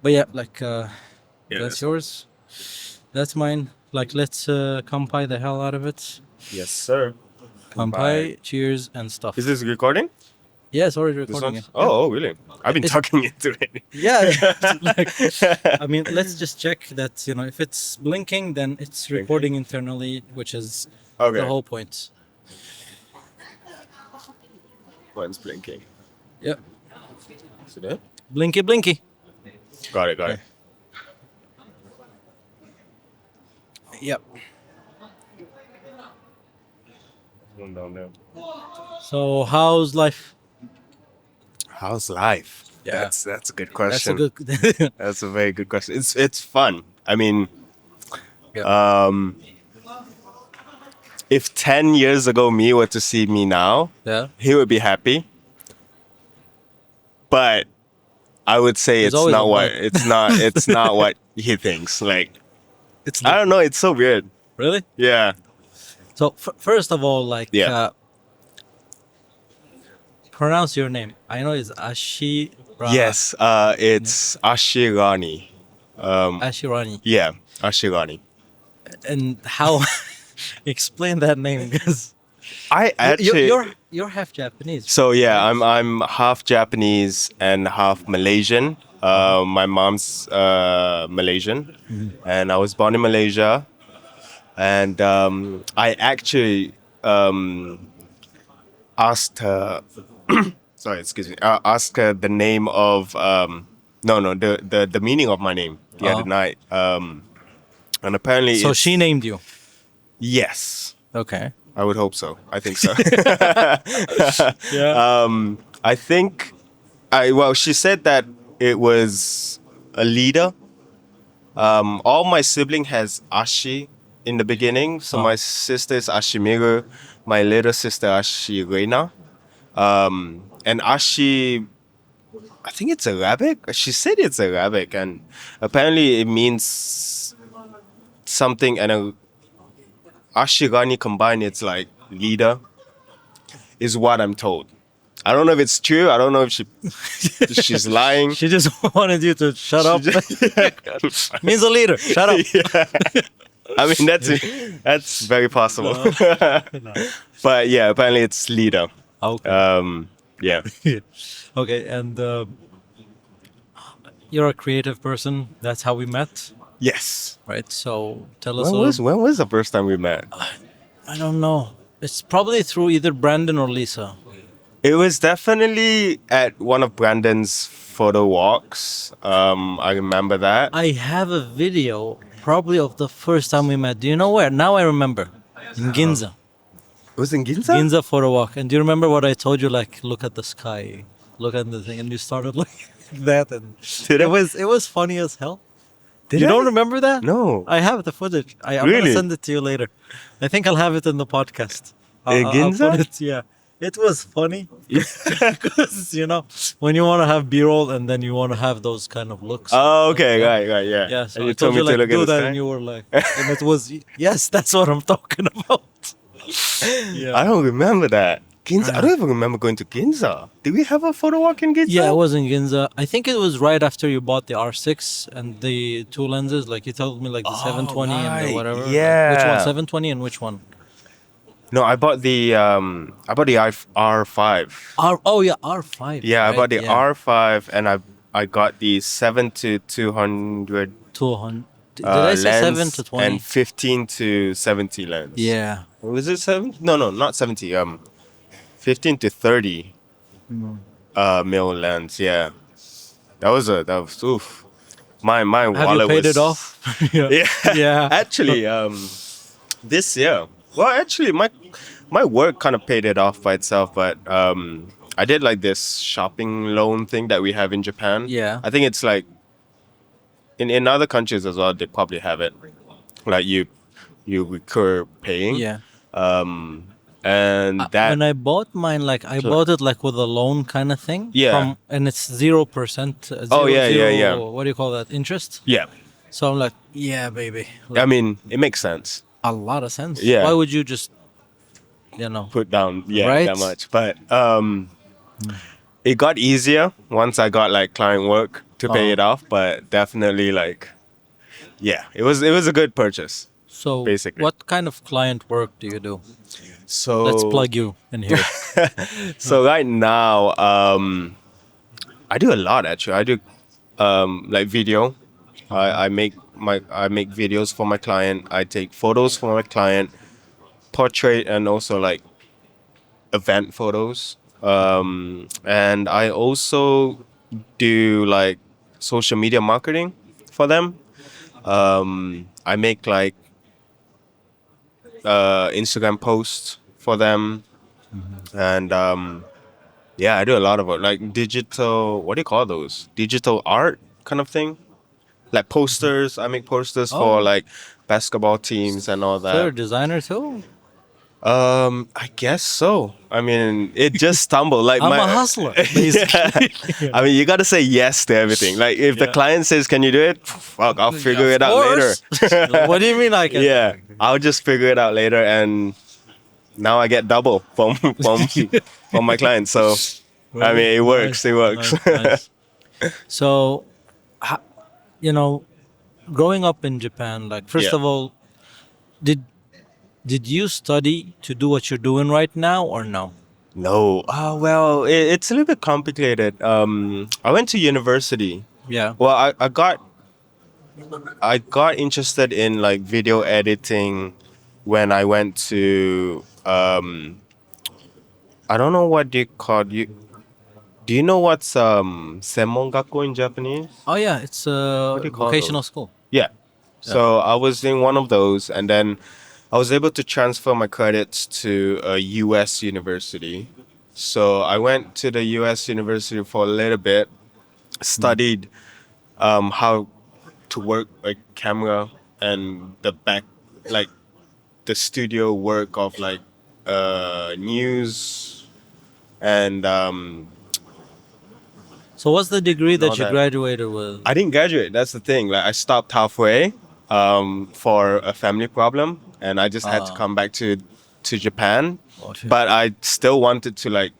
But yeah, like Yeah, that's yours. That's mine. Like let's kampai the hell out of it. Yes, sir. Kampai, cheers, and stuff. Is this recording? Yeah, it's already This recording. one? Yeah. Oh, really? I've been It's- talking into it. Yeah, like I mean, let's just check that if it's blinking, then it's recording internally, which is Okay. the whole point. One's blinking. Yeah, See that? blinky, blinky. Got it. Yep. One down there. So how's life? How's life? Yeah. That's a good That's a question. good. That's a very good question. It's fun. I mean, Yeah. if 10 years ago me were to see me now, Yeah. he would be happy. But I would say There's it's always not a what but. it's not what he thinks. Like It's I don't know, it's so weird. really. Yeah. So first of all, like, Yeah. pronounce your name. I know it's Ashirani. Yes, it's Ashirani. Ashirani. Yeah, Ashirani. And how? Explain that name, because I actually you're half Japanese. So yeah, I'm half Japanese and half Malaysian. My mom's Malaysian, and I was born in Malaysia. And I actually asked her. Sorry, excuse me. Asked her the name of the meaning of my name the other night. And apparently, So it's- she named you. Yes, Okay. I would hope so. I think so. Yeah. I think she said that it was a leader. All my sibling has Ashi in the beginning. So my sister is Ashimiru, my little sister Ashirena. And Ashi, I think it's Arabic. She said it's Arabic, and apparently it means something. And Ashirani combined, it's like leader, is what I'm told. I don't know if it's true. I don't know if she's lying. She just wanted you to shut up. Means a leader. Shut up. Yeah. I mean that's very possible. But yeah, apparently it's leader. Okay. Yeah. Okay, and you're a creative person. That's how we met, Yes. right? So tell us. When was the first time we met? I don't know. It's probably through either Brandon or Lisa. It was definitely at one of Brandon's photo walks. I remember that. I have a video probably of the first time we met. Do you know where? Now I remember. In Ginza. It was in Ginza? Ginza photo walk. And do you remember what I told you? Like, look at the sky, look at the thing, and you started like that, and Did I? it was funny as hell. Did You I? don't remember that? No. I have the footage. I'm gonna Really? send it to you later. I think I'll have it in the podcast. In Ginza? put it, yeah. It was funny because when you want to have B-roll and then you want to have those kind of looks. Oh, okay, right, yeah. Yeah, so And I you told you like look do at the that, sky? and you were like, and it was yes, that's what I'm talking about. Yeah. I don't remember that. Ginza. I don't even remember going to Ginza. Did we have a photo walk in Ginza? Yeah, it was in Ginza. I think it was right after you bought the R6 and the two lenses. Like you told me, like the 720 and right. the whatever. Like, Yeah. which one? 720 and which one? No, I bought the R5. Oh yeah, R5. Yeah, I right? bought the Yeah. R5 and I got the 7 to 200 200. Did I say lens 7 to 20? and 15 to 70 lens. Yeah. Was it 7? No, not 70. 15 to 30 mil lens. Yeah. That was oof. My Have wallet you paid was it off? Yeah. Yeah. Actually, this year. Well, actually, my work kind of paid it off by itself, but I did like this shopping loan thing that we have in Japan. Yeah. I think it's like in other countries as well. They probably have it. Like you recur paying. Yeah. And that When I bought mine, like I bought it like with a loan kind of thing. Yeah. And it's 0%. Oh, yeah. What do you call that? Interest. yeah. So I'm like, yeah, baby. I mean, it makes sense. A lot of sense. Yeah. Why would you just, Put down Right? that much, but it got easier once I got like client work. to pay it off, but definitely like, yeah, it was a good purchase. So, Basically. what kind of client work do you do? So Let's plug you in here. so right now, I do a lot actually. I do like video. I make videos for my client. I take photos for my client, portrait, and also like event photos. And I also do like social media marketing for them. I make like Instagram posts for them, and yeah, I do a lot of it, like digital. What do you call those? Digital art kind of thing, like posters. I make posters for Oh. like basketball teams and all So, you're a that. designer too? I guess so. I mean, it just stumbled. Like I'm my a hustler, basically. I mean, you got to say yes to everything. Like if the Yeah. client says, "Can you do it?" Fuck, I'll figure Of it out later. course. What do you mean I can? Yeah, I'll just figure it out later, and now I get double from my clients. So I mean, it works. It works. Nice. So, ho- you know, growing up in Japan, like first Yeah. of all, did did you study to do what you're doing right now or no? No. Well, it's a little bit complicated. I went to university. Yeah. Well, I got interested in like video editing when I went to I don't know what you call you. Do you know what's Senmongakko in Japanese? Oh yeah, it's a What do you call vocational those? school. Yeah. So I was in one of those, and then I was able to transfer my credits to a U.S. university. So I went to the U.S. university for a little bit, studied how to work a camera and the back, like the studio work of like news and So what's the degree all that you that. graduated with? I didn't graduate. That's the thing. Like I stopped halfway for a family problem, and I just had to Ah. come back to Japan. Oh, shit. But I still wanted to like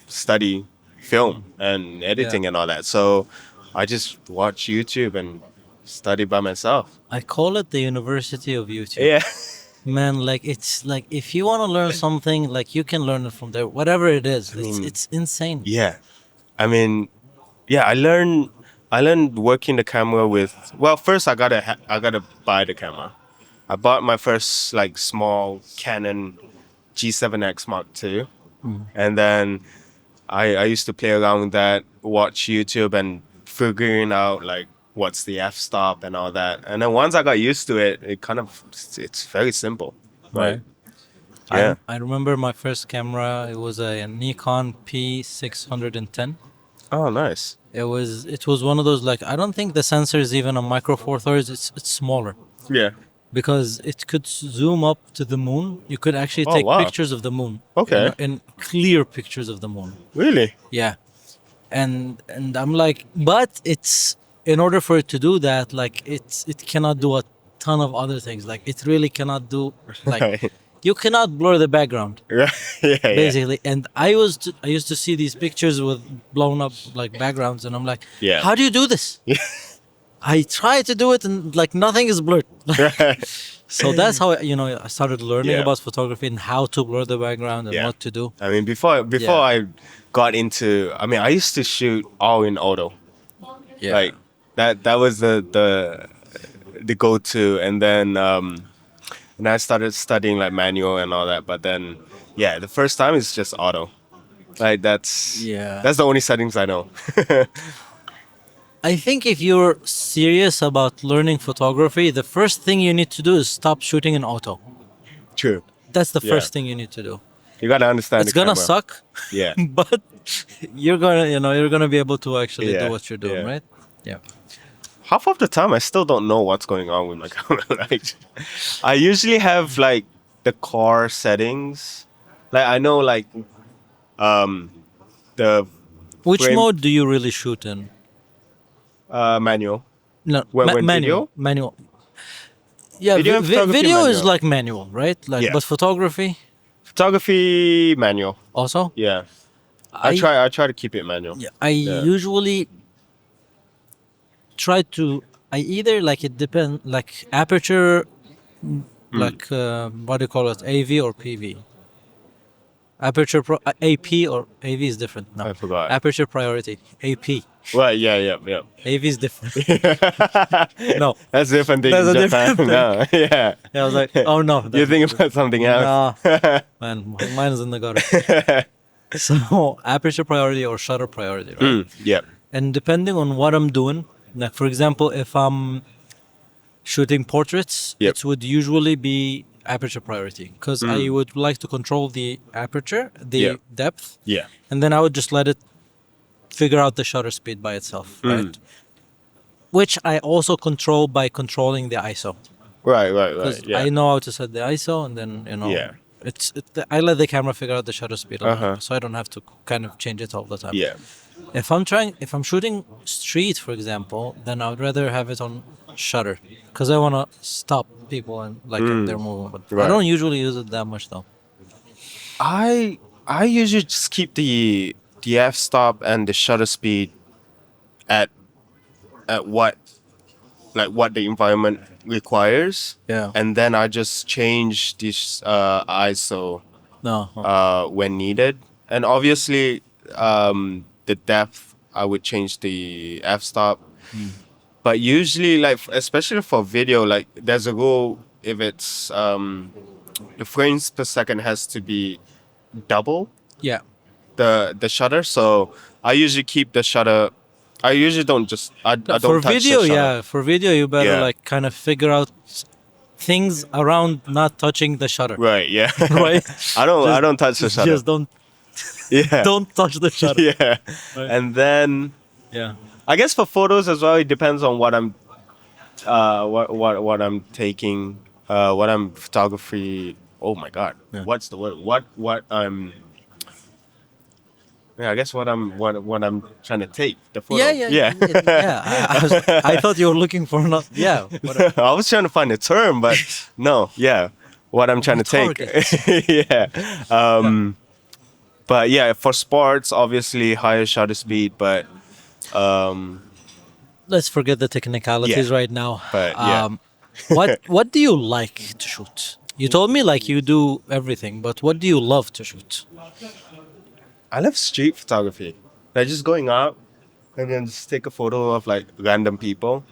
study film and editing and all that. So I just watch YouTube and study by myself. I call it the University of YouTube. Yeah. Man, like it's like if you want to learn something, like you can learn it from there, whatever it is. It's insane. Yeah. I mean, yeah, I learned working the camera with, well, first I gotta buy the camera. I bought my first like small Canon G7X Mark II. And then I used to play around with that, watch YouTube and figuring out like what's the f-stop and all that. And then once I got used to it, it's very simple. Right. Yeah. I remember my first camera. It was a Nikon P610. Oh, nice. It was one of those, like, I don't think the sensor is even a micro four thirds. It's smaller Yeah. because it could zoom up to the moon. You could actually Oh, take wow. pictures of the moon. Okay. And clear pictures of the moon. Really? Yeah. And I'm like, but it's, in order for it to do that, like it cannot do a ton of other things. Like it really cannot do, like Right. you cannot blur the background Yeah. Yeah. basically. And I used to see these pictures with blown up like backgrounds, and I'm like, Yeah. how do you do this? I tried to do it, and like nothing is blurred. Yeah. So that's how I started learning Yeah. about photography and how to blur the background and Yeah. what to do. I mean, before Yeah. I got into, I mean, I used to shoot all in auto. Yeah. Like that was the go-to, and then and I started studying like manual and all that. But then, yeah, the first time it's just auto. Like Yeah. that's the only settings I know. I think if you're serious about learning photography, the first thing you need to do is stop shooting in auto. True. That's the Yeah. first thing you need to do. You gotta understand. It's the gonna camera. suck, Yeah. but you're gonna be able to actually Yeah, do what you're doing, yeah. right? Yeah. Half of the time, I still don't know what's going on with my camera. Like, I usually have like the core settings. Like I know like the Which frame- mode do you really shoot in? manual. No, When manual. video? Manual. Yeah, Video and photography video is manual. like manual, right? Like, Yeah. but photography Photography manual. also. Yeah. I try to keep it manual. Yeah, I Yeah. usually try to. I either like it depend like aperture, like what do you call it, AV or PV? AP or AV is different. No, I forgot. aperture priority AP. Well, yeah. AV is different. No, That's a different thing that's in a Japan. different thing. No, yeah. Yeah, I was like, oh no, You're that's thinking about something else. no, man, mine is in the gutter. So aperture priority or shutter priority, right? Yeah. And depending on what I'm doing, like for example, if I'm shooting portraits, Yep. it would usually be aperture priority because I would like to control the aperture, the Yeah. depth, Yeah. and then I would just let it figure out the shutter speed by itself, right? Which I also control by controlling the ISO Right. because Yeah. I know how to set the ISO, and then Yeah. I let the camera figure out the shutter speed, Uh-huh. so I don't have to kind of change it all the time. Yeah. If I'm shooting street, for example, then I would rather have it on shutter because I want to stop people and like if they're moving. But I Right. don't usually use it that much though. I usually just keep the f stop and the shutter speed at what what the environment requires. Yeah. And then I just change this ISO No. when needed. And obviously the depth I would change the f stop. But usually like especially for video, like there's a rule if it's the frames per second has to be double Yeah. the shutter. So I usually keep the shutter. I usually don't just I don't For touch video, the shutter. yeah. For video, you better Yeah. like kind of figure out things around not touching the shutter. Right. Yeah. Right. I don't Just- touch the shutter. Just yeah. don't touch the shutter. Yeah. Right. And then Yeah. I guess for photos as well, it depends on what I'm what I'm taking, what I'm photography. Oh my god. Yeah. What's the word? What I'm yeah, I guess what I'm trying to take the photo. Yeah. Yeah. I thought you were looking for not. Yeah. Whatever. I was trying to find a term, but no, yeah. What I'm trying to take. yeah. But yeah, for sports, obviously higher shutter speed, but Let's forget the technicalities Yeah. right now. But, yeah. What do you like to shoot? You told me like you do everything, but what do you love to shoot? I love street photography. Like just going out and then just take a photo of like random people.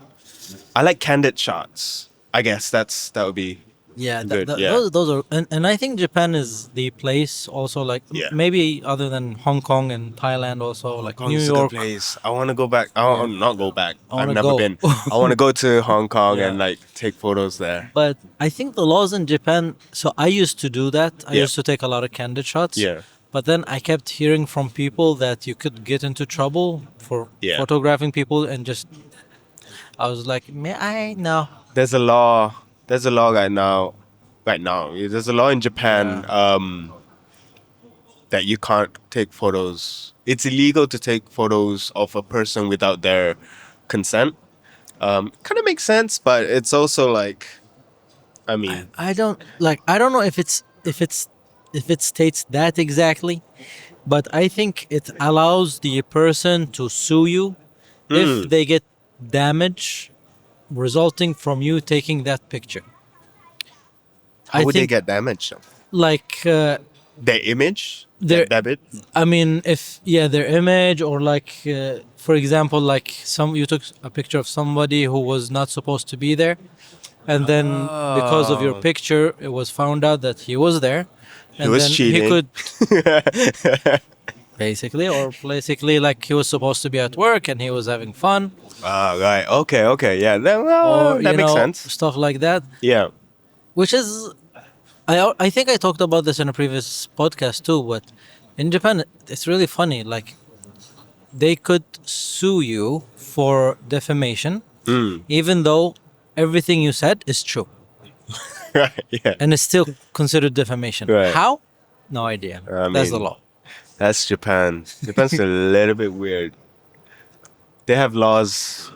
I like candid shots. I guess that would be Yeah, Good, yeah. those are, and I think Japan is the place also like Yeah. maybe other than Hong Kong and Thailand also like Kong New is a good York. place. I want to go back. I want not go back. I wanna I've never go. been. I want to go to Hong Kong Yeah. and like take photos there. But I think the laws in Japan. So I used to do that. I Yeah. used to take a lot of candid shots. Yeah. But then I kept hearing from people that you could get into trouble for Yeah. photographing people and just. I was like, may I no. There's a law. There's a law right now. Right now, there's a law in Japan that you can't take photos. It's illegal to take photos of a person without their consent. Kind of makes sense, but it's also like, I mean, I don't know if it states that exactly, but I think it allows the person to sue you if they get damage resulting from you taking that picture. how would they get damaged? Like Their image, Their- their debit. I mean, if their image or like, for example, like you took a picture of somebody who was not supposed to be there, and then because of your picture, it was found out that he was there, and was then cheating. he could basically like he was supposed to be at work and he was having fun, Ah, right. Okay. Yeah, or that makes sense. stuff like that, Yeah. which is. I think I talked about this in a previous podcast too, but in Japan it's really funny. Like they could sue you for defamation, even though everything you said is true, Right. Yeah. and it's still considered defamation. Right. How? No idea. I That's the mean- law. That's Japan. Japan's a little bit weird. They have laws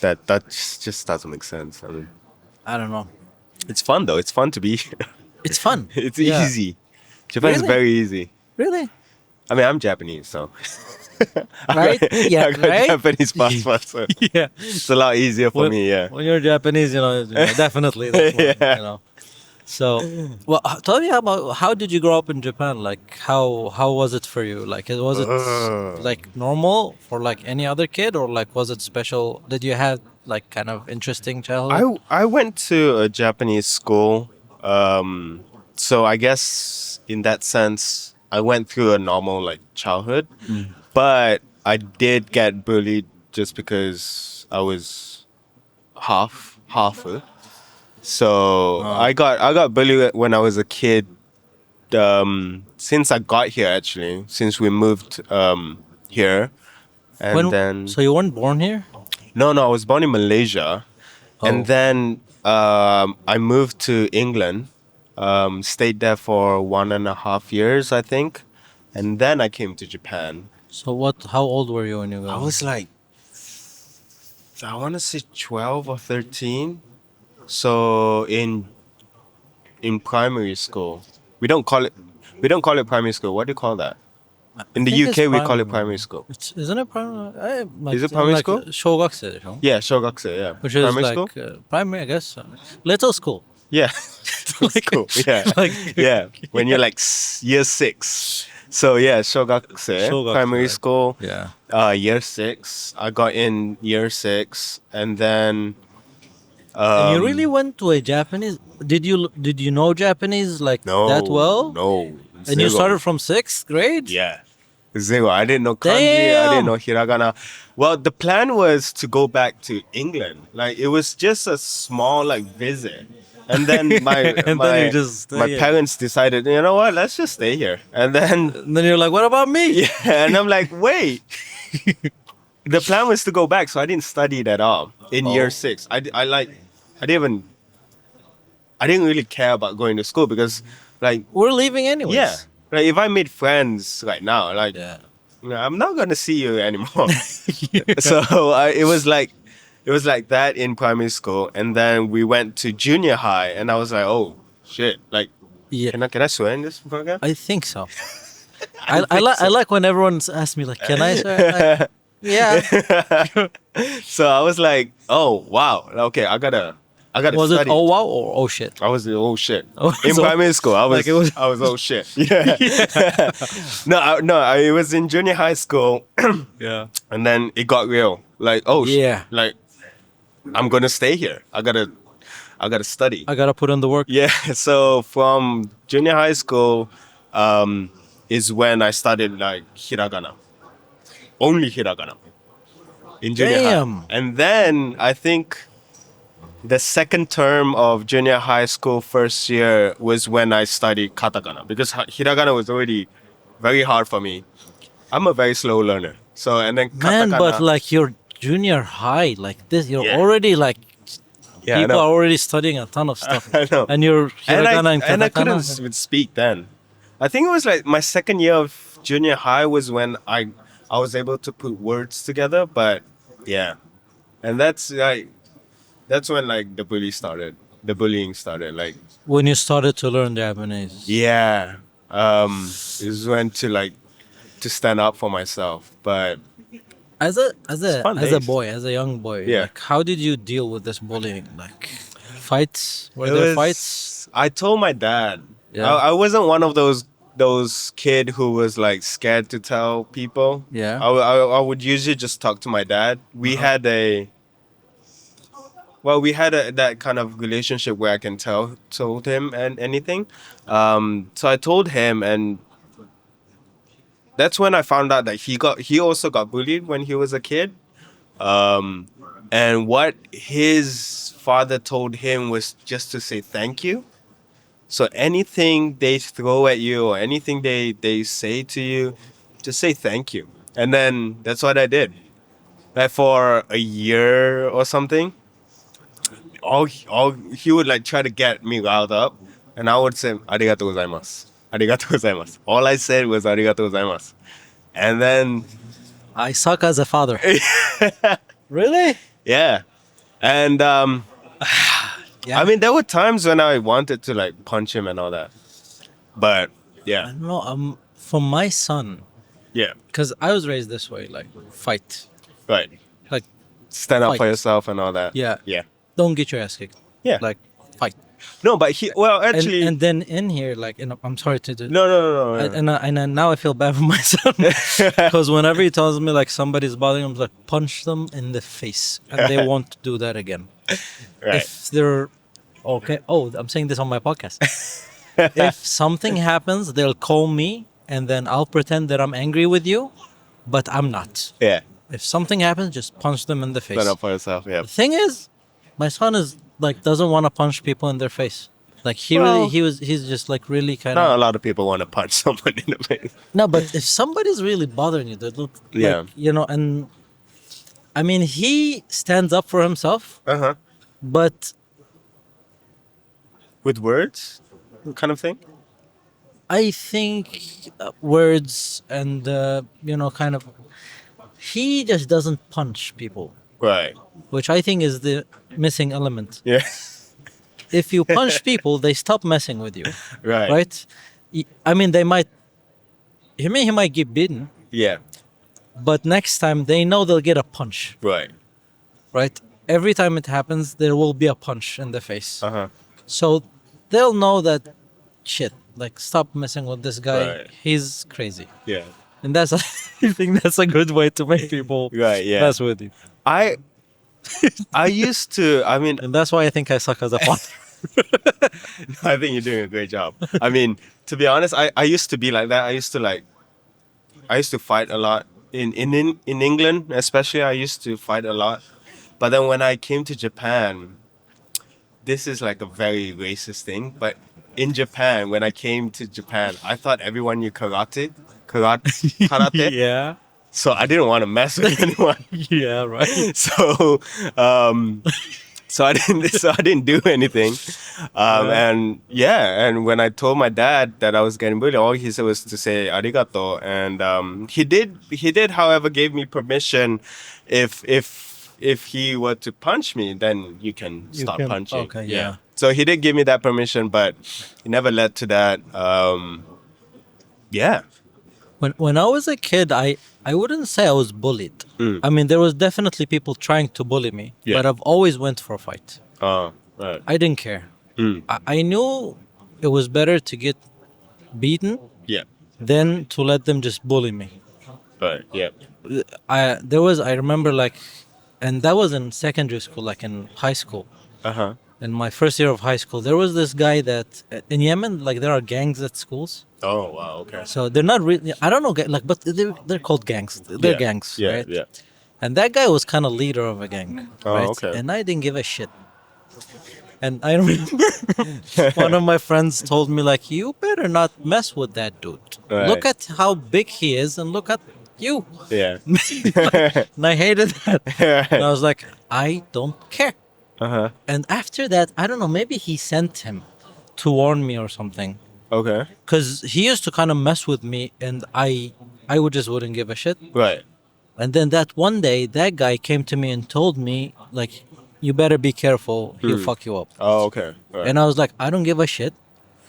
that just doesn't make sense. I mean, I don't know. it's fun though. It's fun to be. It's fun. It's Yeah. easy. Japan is Really? very easy. Really? I mean, I'm Japanese, so Right? Yeah, I got right? Japanese passport, so Yeah. it's a lot easier for me. Yeah. When you're Japanese, definitely that's one, Yeah. So, well, tell me about how did you grow up in Japan? Like, how was it for you? Like, was it Ugh. like normal for like any other kid, or like was it special? Did you have like kind of interesting childhood? I went to a Japanese school, so I guess in that sense, I went through a normal like childhood, but I did get bullied just because I was half. So Uh, I got bullied when I was a kid. Since I got here, actually, since we moved here, and when then so you weren't born here? no, I was born in Malaysia. And Oh, then I moved to England, stayed there for 1.5 years, I think. And then I came to Japan. so what? How old were you when you I got? was like, I want to say 12 or 13. So in primary school, we don't call it we don't call it primary school. What do you call that? I In the think it's UK, we call it primary. primary school. Isn't it primary? Is Like it primary like school? shogakse, Yeah, Shogakse, yeah. which is Primary school? like primary, I guess. Little school. Yeah, that's Like- cool. Yeah, like- yeah. When you're like year 6, so yeah, Shogakse, Shogakse, primary right. school. Yeah. Year 6. I got in year 6, and then And you really went to a Japanese? Did you know Japanese like that well? no, And you zero. started from sixth grade? Yeah. Zero. I didn't know kanji. I didn't Damn. know hiragana. Well, the plan was to go back to England. Like it was just a small like visit, and then And then you just my yeah. parents decided, you know what? Let's just stay here. And then And then you're like, what about me? yeah, and I'm like, wait. The plan was to go back, so I didn't study it at all in year Oh. 6. I didn't even I didn't really care about going to school because like We're leaving anyways. yeah, like if I made friends right now, like Yeah. I'm not gonna see you anymore. So it was like that in primary school, and then we went to junior high, and I was like, oh shit, like Yeah. can I swear in this program? I think so. I I like when everyone asks me like, can I say? Like, yeah. So I was like, oh wow, okay, I gotta Was it study. oh wow or oh shit? I was oh shit. Oh, In so- primary school, like it was- I was oh shit. Yeah. It was in junior high school, Yeah. and then it got real. Like oh Yeah. like I'm gonna stay here. I gotta study. I gotta put in the work. Yeah. So from junior high school, is when I started like hiragana, only hiragana in junior Damn. high, and then I think the second term of junior high school first year was when I studied katakana because hiragana was already very hard for me. I'm a very slow learner. So and then Man, katakana. but like you're junior high, like this, you're Yeah. already like yeah, I people know. are already studying a ton of stuff. I know. And you're hiragana and I couldn't katakana. even speak then. I think it was like my second year of junior high was when I was able to put words together. But yeah, and that's when like the bullying started. Like When you started to learn Japanese. yeah, it was when to stand up for myself. But As a fun as a days. boy, as a young boy, Yeah. like how did you deal with this bullying? Like fights? Were it there was- fights? I told my dad. Yeah. I wasn't one of those kid who was like scared to tell people. Yeah. I would usually just talk to my dad. We Uh-huh. had that kind of relationship where I can told him and anything. So I told him, and that's when I found out that he also got bullied when he was a kid. And what his father told him was just to say thank you. So anything they throw at you or anything they say to you, just say thank you. And then that's what I did. Like for a year or something, all he would like try to get me riled up, and I would say arigatou gozaimasu. Arigatou gozaimasu. All I said was arigatou gozaimasu. And then I suck as a father. Really? yeah. And Yeah. I mean there were times when I wanted to like punch him and all that. But I yeah. don't know. For my son, Yeah. Because I was raised this way, like fight, Right. like Stand up for Fight. yourself and all that. yeah, Yeah. don't get your ass kicked, Yeah. like fight. No, but well, actually, And then in here, like, I'm sorry to do. no. Now I feel bad for my son because whenever he tells me like somebody's bothering him, I'm like punch them in the face, and they won't do that again. Right. If they're okay, oh, I'm saying this on my podcast. If something happens, they'll call me, and then I'll pretend that I'm angry with you, but I'm not. Yeah. If something happens, just punch them in the face. Stand up for yourself. Yeah. The thing is, my son is like doesn't want to punch people in their face. Like Well- he's just like really kind Not a of lot of people want to punch someone in the face. no. But if somebody's really bothering you, they look Yeah. like, and I mean he stands up for himself, Uh-huh. but With words, kind of thing. I think words and kind of he just doesn't punch people, Right. which I think is the missing element. Yeah. If you punch people, they stop messing with you, Right. right? I mean, they might. He might get beaten, Yeah. but next time they know they'll get a punch, Right. right? Every time it happens, there will be a punch in the face. Uh-huh. So they'll know that shit. Like, stop messing with this guy. Right. He's crazy, Yeah. and that's I think that's a good way to make people Right. Yeah. mess with you. I used to. I mean, And that's why I think I suck as a father. I think you're doing a great job. I mean, to be honest, I used to be like that. I used to fight a lot in England, especially. I used to fight a lot, but then when I came to Japan, this is like a very racist thing. But in Japan, when I came to Japan, I thought everyone knew karate. Yeah. So I didn't want to mess with anyone. Yeah. Right. So so I didn't do anything. And when I told my dad that I was getting bullied, all he said was to say arigato, and he did however gave me permission if he were to punch me, then you can stop punching. Okay, yeah. So he did give me that permission, but it never led to that. Yeah. When I was a kid, I wouldn't say I was bullied. I mean, there was definitely people trying to bully me, Yeah. but I've always went for a fight. Oh, right. I didn't care. I knew it was better to get beaten Yeah. than to let them just bully me. Right. Yeah. I remember like, and that was in secondary school, like in high school. Uh-huh. In my first year of high school, there was this guy that in Yemen, like there are gangs at schools. Oh, wow. Okay. So they're not really, I don't know, like, but they're called gangs. They're Yeah. gangs, Yeah. right? Yeah. And that guy was kind of leader of a gang, Oh, right? okay. And I didn't give a shit. And I remember one of my friends told me, like, you better not mess with that dude. Right. Look at how big he is and look at you. Yeah. And I hated that. And I was like, I don't care. Uh-huh. And after that, I don't know, maybe he sent him to warn me or something. Okay. Because he used to kind of mess with me, and I wouldn't give a shit. Right. And then that one day, that guy came to me and told me, like, you better be careful, he'll fuck you up. Oh, okay. Right. And I was like, I don't give a shit.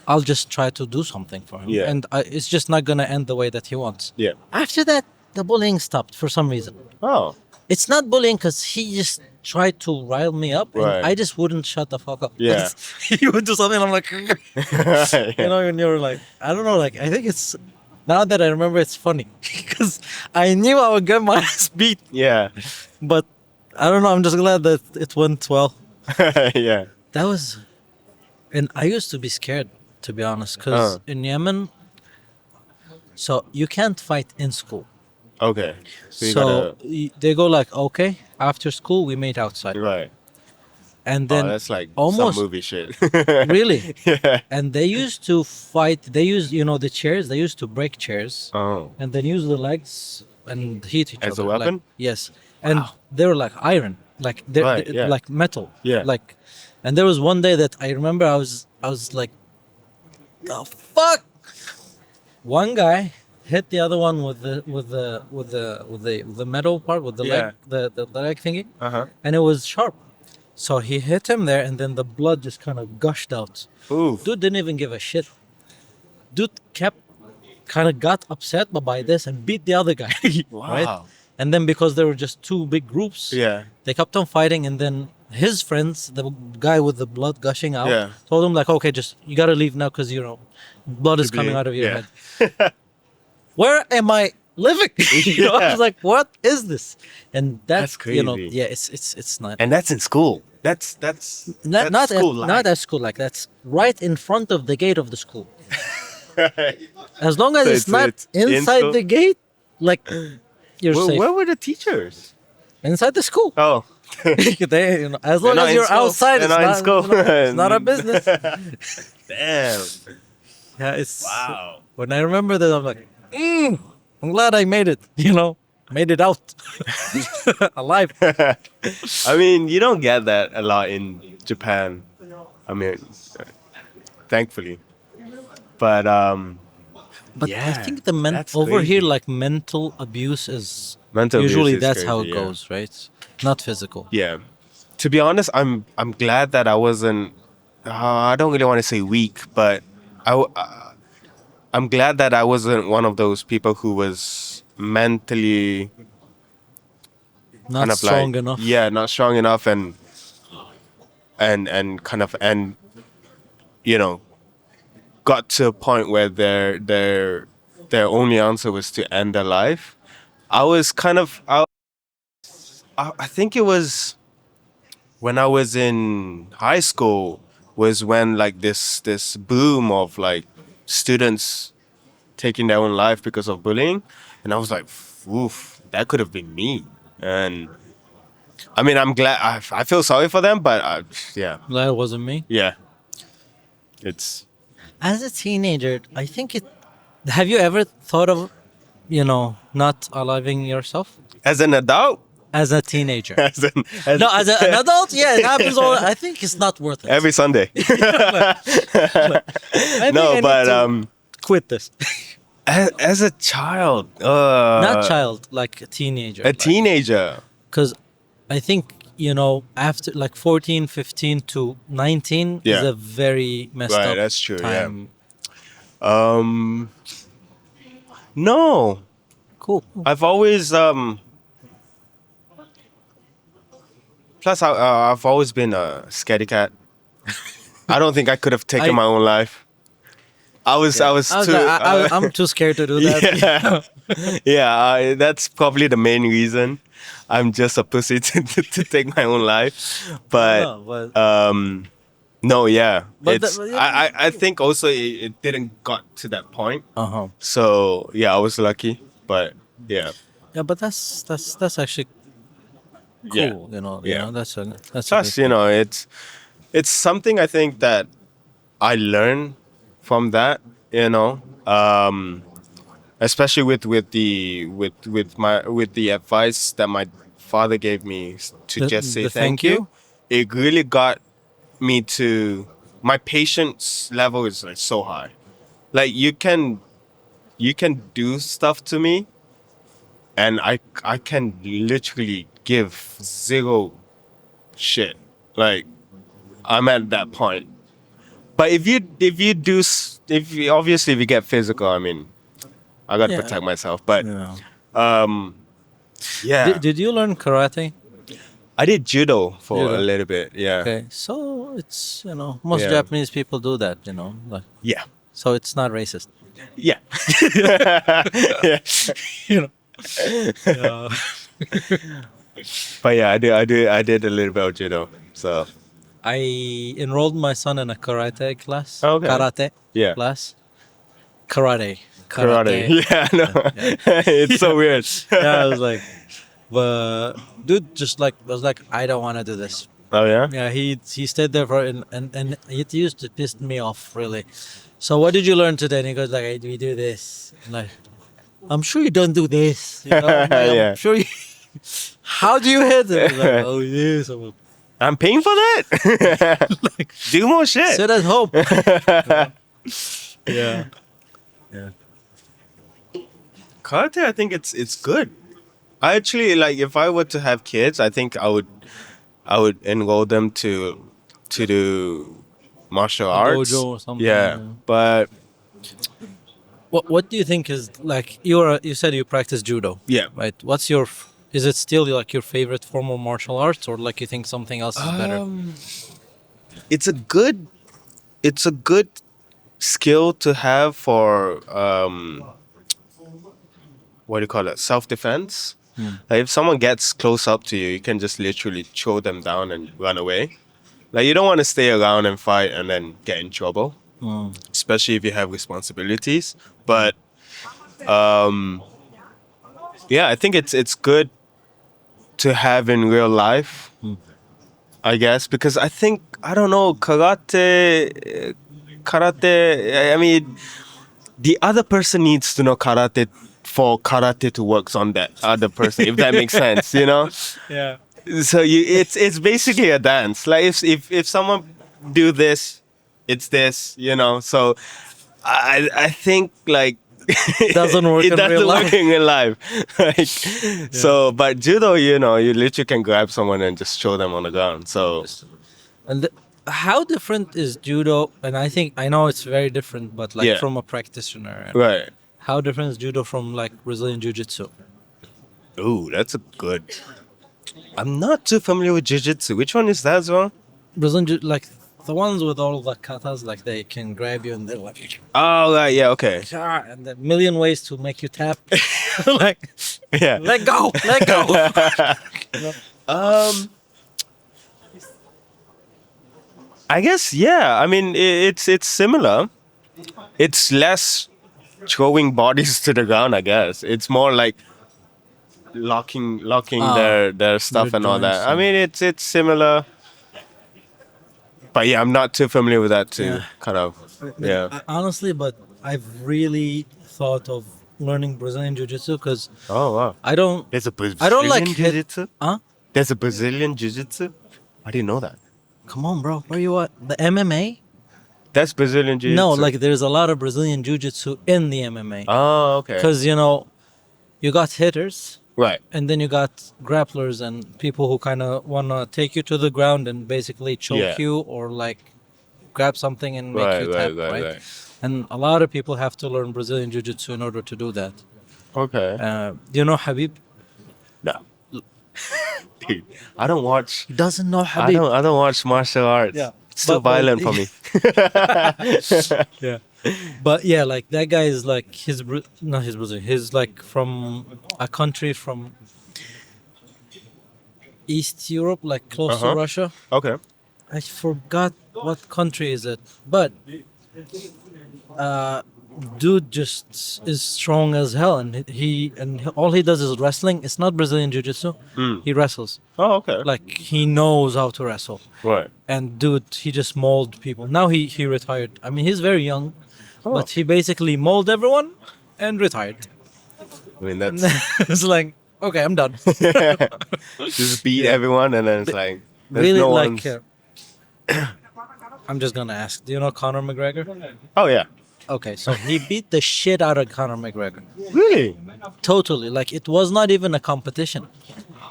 I'll just try to do something for him. Yeah. And it's just not going to end the way that he wants. Yeah. After that, the bullying stopped for some reason. Oh. It's not bullying because he just tried to rile me up, and Right. I just wouldn't shut the fuck up. Yeah. He would do something, I'm like, you know, and you're like, I don't know, like, I think it's, now that I remember, it's funny because I knew I would get my ass beat, Yeah. but I don't know, I'm just glad that it went well. Yeah. That was, and I used to be scared, to be honest, because in Yemen, so you can't fight in school. Okay. So you So they go like, okay, after school we meet outside, gotta, right. and Oh, then that's like almost some movie shit. really. Yeah. And they used to fight. They used, the chairs. They used to break chairs Oh. and then use the legs and hit each As a other. weapon? Like, yes, and they were like iron, like Right, yeah. like metal. Yeah. Like, and there was one day that I remember I was like, the fuck. One guy hit the other one with the metal part, with the Yeah. leg, the leg thingy, Uh-huh. and it was sharp. So he hit him there, and then the blood just kind of gushed out. Oof. Dude didn't even give a shit. Dude kept kind of got upset by this and beat the other guy, right? Wow. And then because there were just two big groups, Yeah. they kept on fighting. And then his friends, the guy with the blood gushing out, Yeah. told him like, okay, just you gotta leave now because blood is coming out of your Yeah. head. Where am I living? I Yeah. was like, what is this? And That's crazy. yeah, it's not. And that's in school. That's Not school at, life. not at school, like that's right in front of the gate of the school. As long as So it's not it's in inside school? the gate, like you're safe. Where were the teachers? Inside the school. Oh. As long not as in you're school. outside, They're it's not in not, school. it's not a business. Damn. Yeah, it's Wow. when I remember that, I'm like, I'm glad I made it. Made it out alive. I mean, you don't get that a lot in Japan. I mean, thankfully. But But I yeah, think that's over here, crazy. like mental abuse is Mental abuse usually is that's how it crazy, yeah. goes, right? Not physical. Yeah. To be honest, I'm glad that I wasn't. I don't really want to say weak, but I'm glad that I wasn't one of those people who was mentally Not kind of strong like enough. yeah, not strong enough, and kind of got to a point where their only answer was to end their life. I was kind of I think it was when I was in high school was when like this boom of like students taking their own life because of bullying, and I was like, oof, that could have been me. And I mean, I'm glad. I feel sorry for them, but yeah, That wasn't me. yeah, it's As a teenager, I think it. Have you ever thought of, not aliving yourself as an adult. as a teenager? As No, as an adult, yeah, it happens all. I think it's not worth it. every Sunday. I think No, I need but to quit this. as a child, Not child, like a teenager. a teenager. Because I think, after like 14, 15 to 19 is Yeah. a very messed Right, up that's true, yeah. time. No, Cool. I've always Plus, I've always been a scaredy cat. I don't think I could have taken my own life. I was too. I'm too scared to do that. Yeah, yeah. That's probably the main reason. I'm just a pussy to take my own life. But No, but- no, yeah. But It's I think also it didn't got to that point. Uh-huh. So yeah, I was lucky. But yeah, Yeah, but that's actually cool. Yeah. Yeah. That's a plus good- it's something I think that I learned from that, especially with the advice that my father gave me to just say the thank you. It really got me to my patience level is like so high. Like you can do stuff to me, and I can literally give zero shit. Like I'm at that point. But if you obviously if you get physical, I mean, I gotta Yeah. protect myself. But Yeah. yeah, Did you learn karate? I did judo for Judo. a little bit. Yeah, Okay, so it's most Yeah. Japanese people do that. Like, yeah, so it's not racist. yeah. Yeah. Yeah. But yeah, I did a little bit of judo. So I enrolled my son in a karate class. Okay. Karate Yeah. class. Karate. karate. Yeah, no, it's so weird. Yeah, I was like, but dude, just like was like, I don't want to do this. Oh yeah. Yeah, he stayed there for and it used to piss me off really. So what did you learn today? And he goes like, hey, we do this. I'm like, I'm sure you don't do this. I'm like, Yeah. I'm sure you. How do you hit it? He's like, oh yes. I'm like, I'm paying for that. Do more shit. sit at home. Yeah. Yeah. Karate, I think it's good. I actually like if I were to have kids, I think I would enroll them to do martial arts. dojo or something, Yeah, yeah. but What do you think is like you said you practice judo, Yeah. right? What's your is it still like your favorite form of martial arts, or like you think something else is better? It's a good it's a good skill to have for what do you call it, self defense. Like if someone gets close up to you, you can just literally throw them down and run away. Like you don't want to stay around and fight and then get in trouble, especially if you have responsibilities. But yeah, I think it's good to have in real life, I guess, because I think I don't know karate. I mean, the other person needs to know karate for karate to work on that other person, if that makes sense, you know. Yeah. So it's basically a dance. Like if someone do this, it's this, you know. So I think like Doesn't work it in doesn't real work life. in real life. Like, so, but judo, you know, you literally can grab someone and just throw them on the ground. So And how different is judo? And I think I know it's very different, but like yeah, from a practitioner, and right. how different is judo from like Brazilian jiu-jitsu? Ooh, that's a good. I'm not too familiar with jiu-jitsu. Which one is that as well? Like the ones with all the katas, like they can grab you and they're like, Oh, right, yeah, okay. "Ah," and a million ways to make you tap. Like, Yeah. let go, let go. Um, I guess yeah. I mean, it's similar. It's less throwing bodies to the ground. I guess it's more like locking Ah, their stuff the and all joints that. I and- mean, it's similar. But yeah, I'm not too familiar with that Yeah. too. Kind of. Yeah. Honestly, but I've really thought of learning Brazilian jiu-jitsu because Oh wow. I don't, There's a I don't like Brazilian hit. jiu-jitsu. Huh? There's a Brazilian jiu-jitsu. I didn't know that. Come on, bro. Where you at? The MMA? That's Brazilian No, jiu-jitsu. like there's a lot of Brazilian jiu-jitsu in the MMA. Oh, okay. Because, you got hitters Right. and then you got grapplers and people who kind of want to take you to the ground and basically choke Yeah. you or like grab something and make Right, you right, tap, right, right? right. And a lot of people have to learn Brazilian jiu-jitsu in order to do that. Okay. Do you know Habib? No. Dude, I don't watch. He doesn't know I Habib. don't watch martial arts. Yeah. It's too But- violent for me. Yeah. But yeah, like that guy is like not his Brazilian. He's like from a country from East Europe, like close to Uh-huh. Russia. Okay. I forgot what country is it, but uh, dude just is strong as hell, and all he does is wrestling. It's not Brazilian jiu-jitsu. He wrestles. Oh, okay. Like he knows how to wrestle. Right. And dude, he just mauled people. Now he retired. I mean, he's very young, but he basically mauled everyone and retired. I mean, that's It's like, okay, I'm done. just beat everyone, and then it's like there's Really, no like, one. I'm just gonna ask. Do you know Conor McGregor? Oh yeah. Okay, so he beat the shit out of Conor McGregor. Really? Totally. Like it was not even a competition.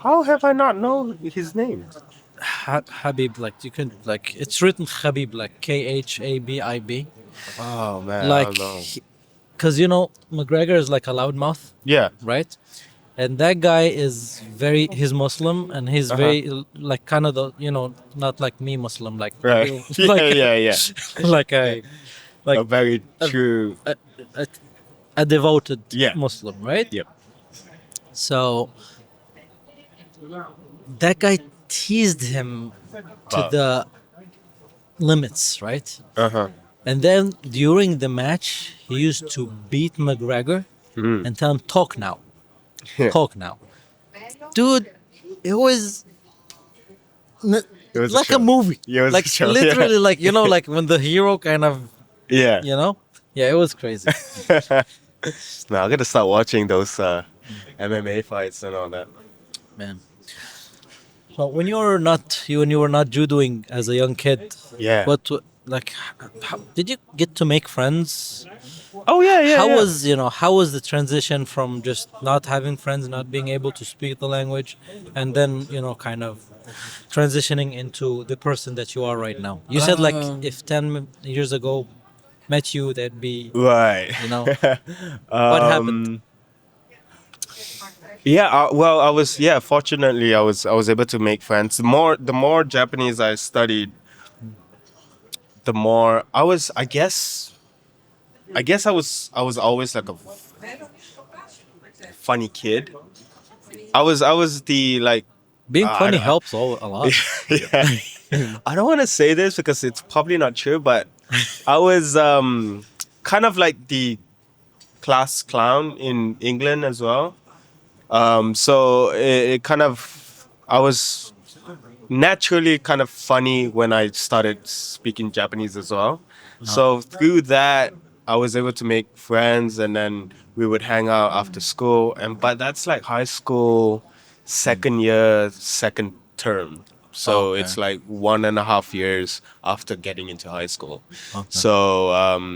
How have I not known his name? Habib, like you can like it's written Habib, like Khabib. Oh man. Like, I don't know. because McGregor is like a loudmouth, Yeah. right? And that guy is he's Muslim and he's very like kind of the not like me Muslim like Right. you- like yeah. like a like A very true. a, a, a devoted Yeah. Muslim, right? Yep. So that guy teased him to Wow. the limits, right? Uh huh. And then during the match, he used to beat McGregor and tell him, "Talk now, talk now." Dude, it was It was a like a show. movie. Yeah, it was a like show, literally, yeah. like like when the hero kind of, Yeah. yeah, it was crazy. No, I'm gonna start watching those MMA fights and all that. Man. So when you were not judoing as a young kid, Yeah. like did you get to make friends? Oh yeah. How was the transition from just not having friends, not being able to speak the language, and then kind of transitioning into the person that you are right now? You said like if 10 years ago met you, they'd be, Right. you know, what happened? Yeah, well, I was fortunately I was able to make friends. The more Japanese I studied, the more I guess I was always like a funny kid. I was the like Being I funny don't helps a lot. yeah. I don't want to say this because it's probably not true, but I was kind of like the class clown in England as well. So it kind of I was naturally kind of funny when I started speaking Japanese as well. So through that, I was able to make friends, and then we would hang out after school. And but that's like high school, second year, second term. So Okay. it's like 1.5 years after getting into high school. Okay. So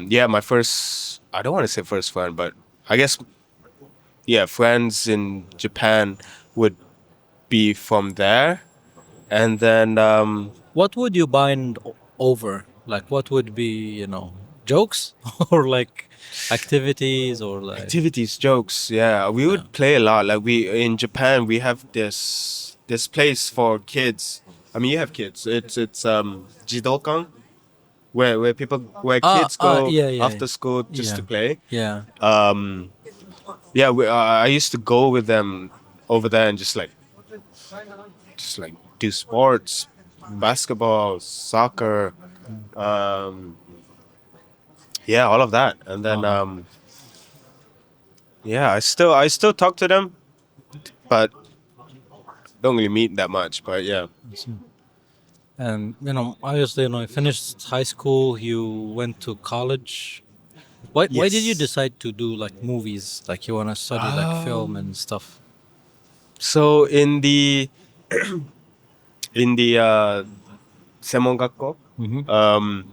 yeah, my first, I don't want to say first friend, but I guess yeah, friends in Japan would be from there. And then What would you bind over? Like, what would be, jokes or like activities or like, activities, jokes. Yeah, we yeah. would play a lot. Like we in Japan, we have this place for kids. I mean, you have kids. It's jidokan, where kids go Yeah, yeah, after school just yeah, to play. yeah. Yeah, I used to go with them over there and just like do sports, basketball, soccer, um, yeah, all of that. And then Uh-huh. yeah, I still talk to them, but don't really meet that much. But yeah. And obviously, you finished high school, you went to college. Why did you Yes. decide to do like movies? Like you want to study like film and stuff? So in the Semongakko, Mm-hmm.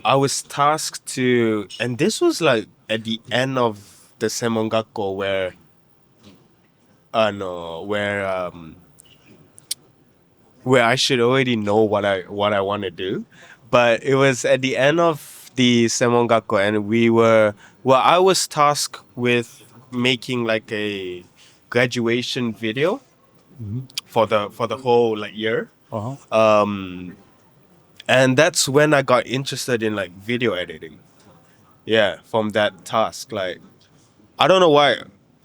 I was tasked to, and this was like at the end of the Semongakko where, no, where I should already know what I want to do, but it was at the end of the Semongakko, and I was tasked with making like a graduation video for the whole like year. Uh-huh. And that's when I got interested in like video editing. Yeah, from that task. Like I don't know why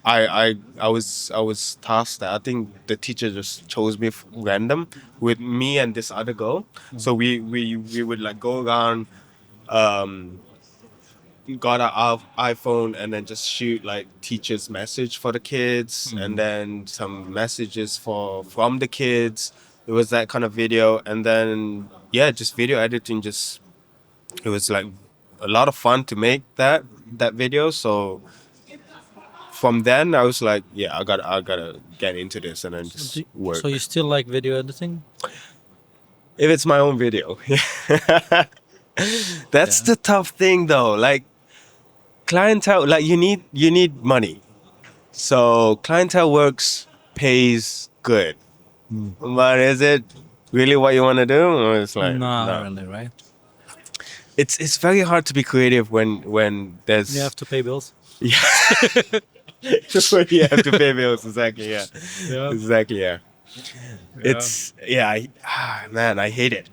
I was tasked that. I think the teacher just chose me random with me and this other girl. So we would like go around, um, got our iPhone and then just shoot like teacher's message for the kids, and then some messages from the kids. It was that kind of video, and then yeah, just video editing. Just it was like a lot of fun to make that video. So from then I was like, yeah, I gotta get into this and then just So you work. still like video editing? If it's my own video. That's Yeah. the tough thing though. Like clientele, like you need money. So clientele works, pays good. But is it really what you want to do? Or it's like Not no. really, right? It's very hard to be creative when You have there's to pay bills. yeah. When you have to pay bills. Exactly. Yeah. Yeah. Exactly. Yeah. It's yeah. Man, I hate it.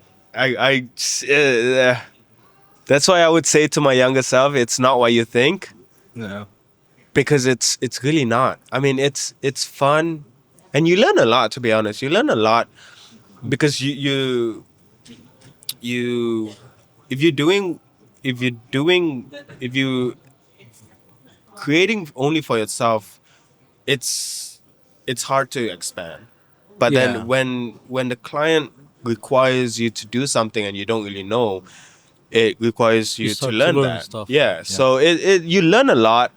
That's why I would say to my younger self, it's not what you think, Yeah. because it's really not. I mean, it's fun, and you learn a lot. To be honest, you learn a lot because you if you're doing if you're doing if you creating only for yourself, it's hard to expand. But Yeah. then when the client requires you to do something and you don't really know, it requires You you to start to learn learn that. stuff. Yeah. Yeah. So you learn a lot,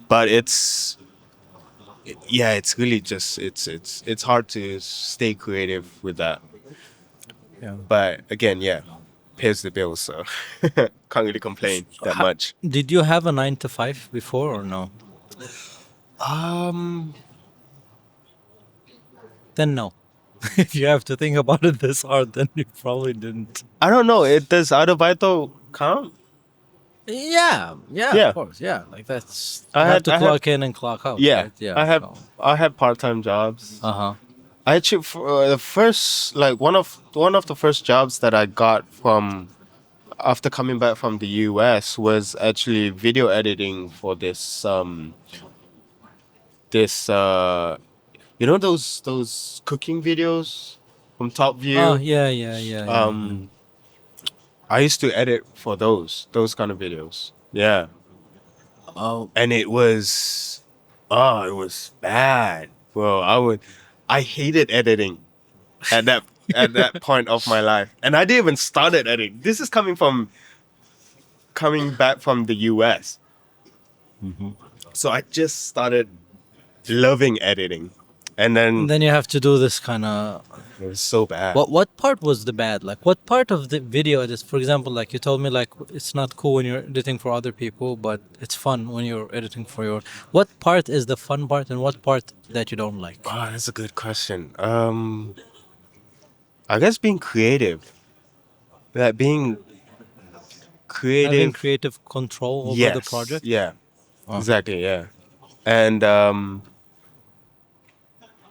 but it's really just it's hard to stay creative with that. Yeah. But again, yeah, pays the bills, so can't really complain that much. Did you have a 9 to 5 before or no? Um, Then no. If you have to think about it this hard, then you probably didn't. I don't know. Does Adobaito count? Yeah, Yeah. of course, yeah. Like that's I you have had to I had clock in and clock out, yeah. right? Yeah. I had part-time jobs. Uh-huh. I actually for the first like one of the first jobs that I got from after coming back from the US was actually video editing for this you know those cooking videos from Top Oh, View. yeah. I used to edit for those kind of videos. Yeah. Oh, And it was bad. Bro, I hated editing at that point of my life. And I didn't even started editing. This is coming back from the US. So I just started loving editing. And and then then you have to do this kind of. it was so bad. What part was the bad? Like, what part of the video is, for example, like you told me, like it's not cool when you're editing for other people, but it's fun when you're editing for your. What part is the fun part, and what part that you don't like? Oh, that's a good question. I guess being creative. Like being Having creative. creative control over the Yes. project. Yeah. Oh. Exactly, yeah. And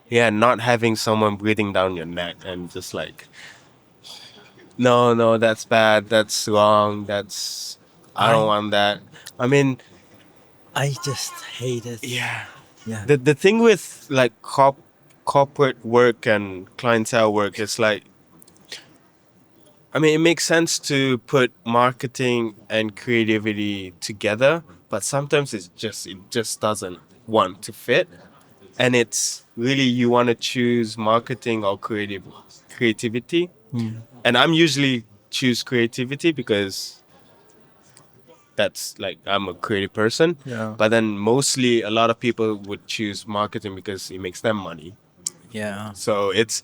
yeah, not having someone breathing down your neck and just like, no, that's bad, that's wrong, that's I don't want that. I mean, I just hate it. yeah. Yeah. The thing with like corporate work and clientele work is like, I mean, it makes sense to put marketing and creativity together, but sometimes it just doesn't want to fit. And it's really you want to choose marketing or creativity. And I'm usually choose creativity because that's like I'm a creative person. Yeah. But then mostly a lot of people would choose marketing because it makes them money. Yeah. So it's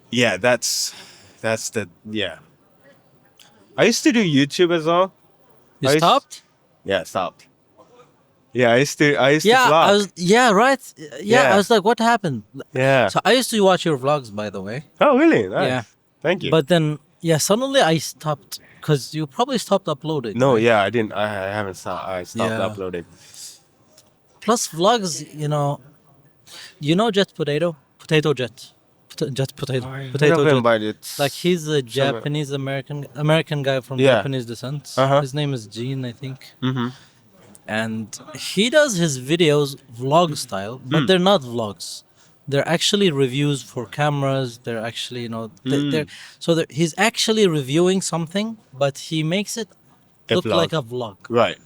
yeah, that's the yeah. I used to do YouTube as well. You I used- stopped? Yeah, stopped. Yeah, I used to Yeah, I vlog. was. Yeah, right. Yeah, I Yeah. was like, what happened? Yeah. So I used to watch your vlogs, by the way. Oh, really? Nice. Yeah. Thank you. But then, yeah, suddenly I stopped because you probably stopped uploading. No, right? yeah, I didn't. I haven't stopped. I stopped Yeah. uploading. Plus vlogs, Jet Potato, Potato Jet, Jet Potato, Potato Jet. But it's Like he's a Japanese American guy from Yeah. Japanese descent. Uh-huh. His name is Gene, I think. Mhm. And he does his videos vlog style, but they're not vlogs. They're actually reviews for cameras. They're actually, he's actually reviewing something, but he makes it A look vlog. like a vlog. Right.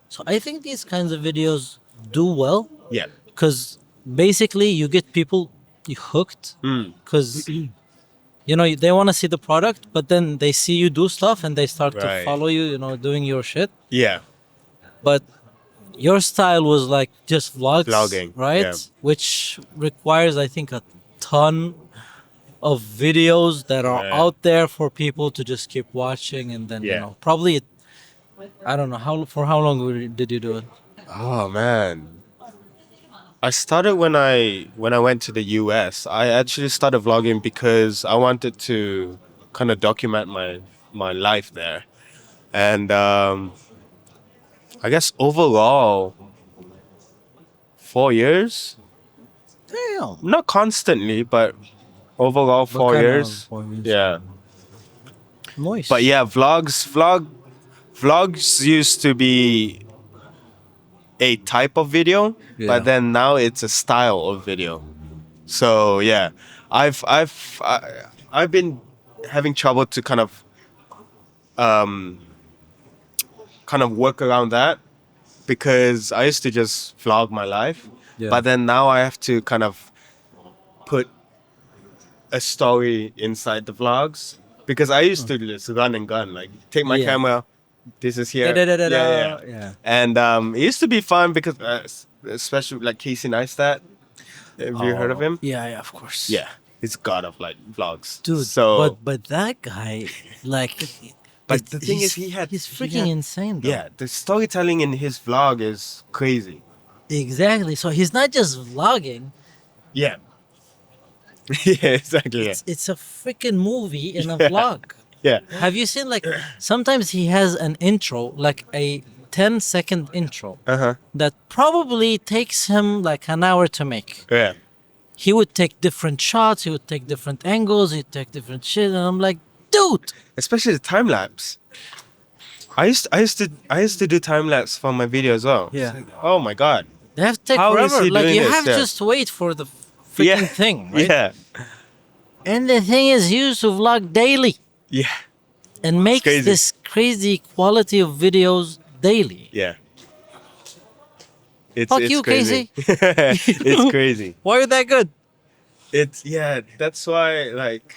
So I think these kinds of videos do well Yeah. because basically you get people hooked because they want to see the product, but then they see you do stuff and they start to Right. follow you, doing your shit. Yeah. But your style was like just vlogs, Vlogging, right? yeah. Which requires, I think, a ton of videos that are Yeah. out there for people to just keep watching, and then Yeah. probably I don't know how long did you do it? Oh man. I started when I went to the US. I actually started vlogging because I wanted to kind of document my life there, and I guess overall 4 years. Damn. Not constantly, but overall What 4 kind of years. 4 years? Yeah. Nice. But yeah, vlogs used to be a type of video, Yeah. but then now it's a style of video. So yeah, I've been having trouble to kind of work around that because I used to just vlog my life, Yeah. but then now I have to kind of put a story inside the vlogs because I used to just run and gun, like take my Yeah. camera. This is here. Da-da-da-da-da. Yeah. Yeah. And it used to be fun because, especially like Casey Neistat. Have you heard of him? Yeah, of course. Yeah, he's god of like vlogs. Dude. So, but that guy, like, but the thing is, he's freaking insane. Though. Yeah, the storytelling in his vlog is crazy. Exactly. So he's not just vlogging. Yeah, Yeah, exactly. Yeah. It's a freaking movie in a vlog. Yeah. Have you seen like sometimes he has an intro, like a 10-second intro Uh-huh. that probably takes him like an hour to make. Yeah. He would take different shots, he would take different angles, he'd take different shit, and I'm like, dude, Especially the time lapse. I used to do time lapse for my video as well. Yeah. It's like, oh my god. they have to take How is forever. he Like doing you this? have Yeah. just to wait for the freaking Yeah. thing, right? Yeah. And the thing is, he used to vlog daily Yeah. and makes crazy. this crazy quality of videos daily. Yeah. Fuck it's you, crazy. Casey. It's crazy. Why are you that good? That's why like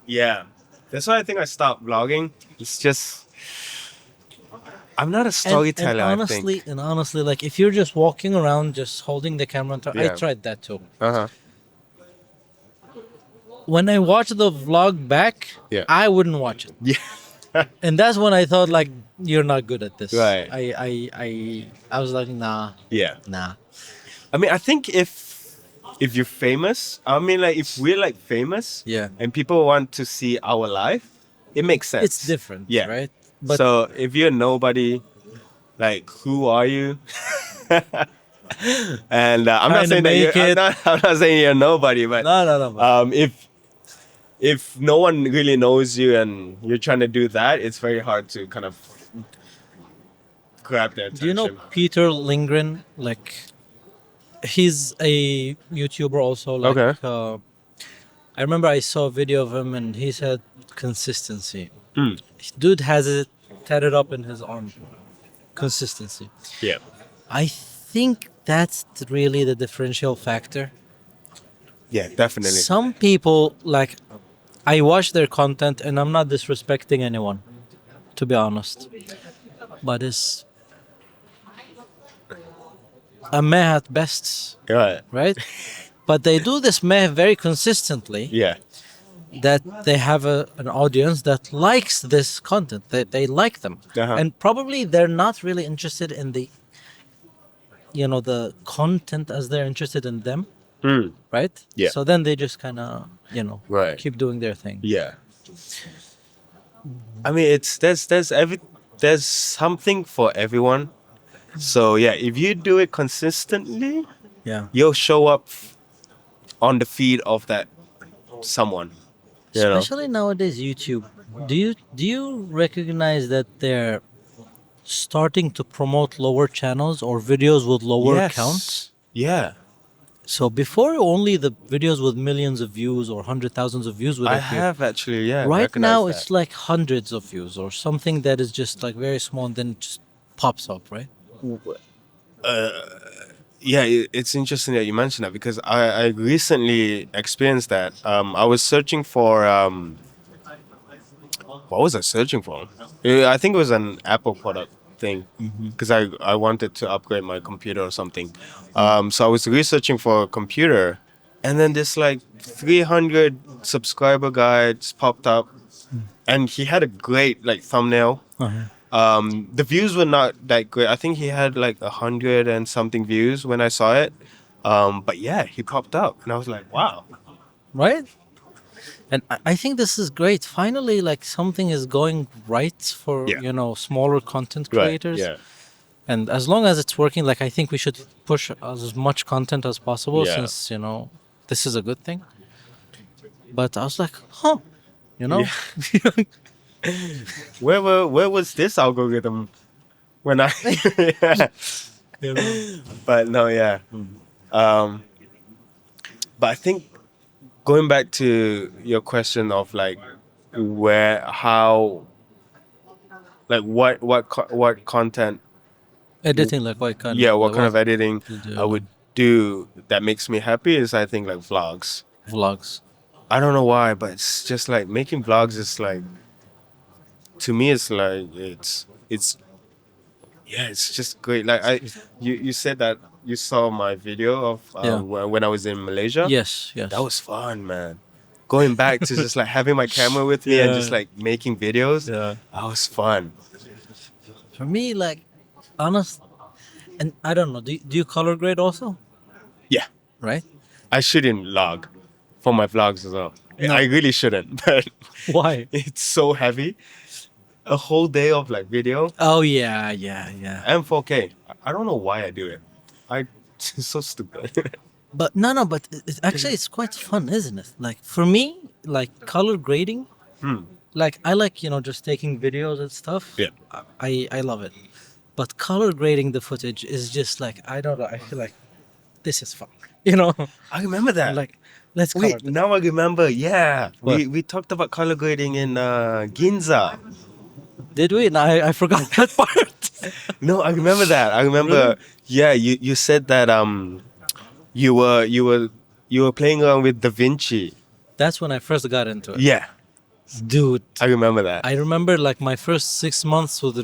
yeah. That's why I think I stopped vlogging. It's just I'm not a storyteller, And honestly, like if you're just walking around, just holding the camera, I Yeah. tried that too. Uh-huh. When I watch the vlog back, Yeah. I wouldn't watch it, Yeah. and that's when I thought like you're not good at this. Right. I was like, nah. Yeah. I mean, I think if you're famous, I mean like if we're like famous Yeah. and people want to see our life, it makes sense. It's different, Yeah. right? But So if you're nobody, like who are you? And I'm Trying not to saying that make you're, it. I'm not saying you're nobody, but no. if no one really knows you and you're trying to do that, it's very hard to kind of grab their attention. Do you know Peter Lindgren? Like, he's a YouTuber also. Like, Okay. I remember I saw a video of him and he said consistency. Mm. Dude has it tatted up in his arm. Consistency. Yeah. I think that's really the differential factor. Yeah, definitely. Some people, like, I watch their content and I'm not disrespecting anyone, to be honest. But it's a meh at best, Right. right? But they do this meh very consistently, Yeah. that they have an audience that likes this content. They like them. Uh-huh. And probably they're not really interested in the, the content as they're interested in them, Mm. right? Yeah. So then they just kind of, Right. keep doing their thing. Yeah. I mean, there's something for everyone. So yeah, if you do it consistently, Yeah. you'll show up on the feed of that someone. You know? Especially nowadays, YouTube. Do you recognize that they're starting to promote lower channels or videos with lower Yes. counts? Yeah. So before, only the videos with millions of views or 100,000s of views would I appear. have actually, yeah. Right recognized now, that. it's like hundreds of views or something that is just like very small and then it just pops up, right? Yeah, it's interesting that you mentioned that because I recently experienced that. I was searching for what was I searching for? I think it was an Apple product thing because I wanted to upgrade my computer or something. So I was researching for a computer, and then this like 300 subscriber guy just popped up, and he had a great like thumbnail. The views were not that great. I think he had like 100 and something views when I saw it. But yeah, he popped up, and I was like, wow. Right? And I think this is great. Finally, like something is going right for, Yeah. smaller content creators. Yeah. And as long as it's working, like I think we should push as much content as possible Yeah. since, this is a good thing. But I was like, huh, Where was this algorithm when I? Yeah. But no, yeah. But I think going back to your question of like what content, editing, like what kind what kind of editing do. I would do that makes me happy is I think like vlogs. vlogs. I don't know why, but it's just like making vlogs is like, to me it's like it's just great. Like you said that you saw my video of Yeah. when I was in Malaysia. Yes. That was fun, man. Going back to just like having my camera with me and Yeah. just like making videos. Yeah. That was fun. For me, like, honest, and I don't know, do you color grade also? Yeah. Right? I shouldn't log for my vlogs as well. No. I really shouldn't, but Why? it's so heavy. A whole day of like video Oh yeah. and 4K. I don't know why I do it. It's so stupid. But no, but actually it's quite fun, isn't it? Like for me, like color grading, like I like just taking videos and stuff. Yeah. I love it. But color grading the footage is just like I don't know. I feel like this is fun. I remember that. Like let's color. Wait, now I remember. Yeah, What? we talked about color grading in Ginza. Did we? No, I forgot that part. No, I remember that. I remember. Yeah, you said that you were playing around with Da Vinci. That's when I first got into it. Yeah, Dude, I remember that. I remember like my first 6 months with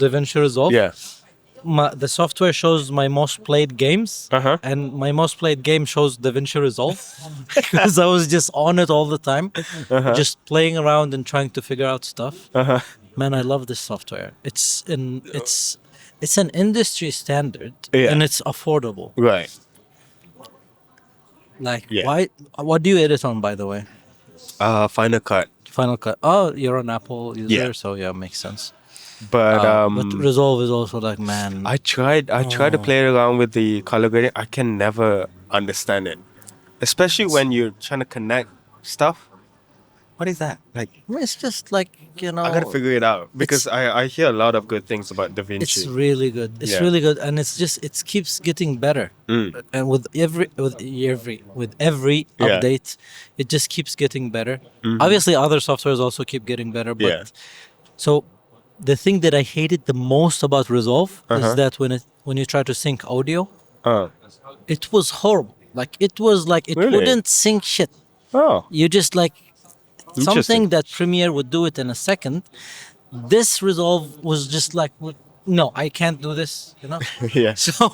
DaVinci Resolve. Yeah. The software shows my most played games, Uh-huh. and my most played game shows DaVinci Resolve because I was just on it all the time, just playing around and trying to figure out stuff. Uh-huh. Man, I love this software. It's an industry standard, Yeah. and it's affordable. Right. Like, Yeah. why? What do you edit on, by the way? Final Cut. Final Cut. Oh, you're an Apple user, Yeah. so yeah, makes sense. But But Resolve is also like, man. I tried to play around with the color grading. I can never understand it, especially when you're trying to connect stuff. What is that? Like, It's just like I gotta figure it out because I hear a lot of good things about Da Vinci. It's really good. It's Yeah. really good, and it keeps getting better. And with every Yeah. update, it just keeps getting better. Obviously, other softwares also keep getting better. But Yeah. so the thing that I hated the most about Resolve Uh-huh. is that when you try to sync audio, Oh. it was horrible. Like it was like it Really? wouldn't sync shit. Oh. You just like Interesting. something that Premiere would do it in a second. This Resolve was just like, no, I can't do this. Yeah. So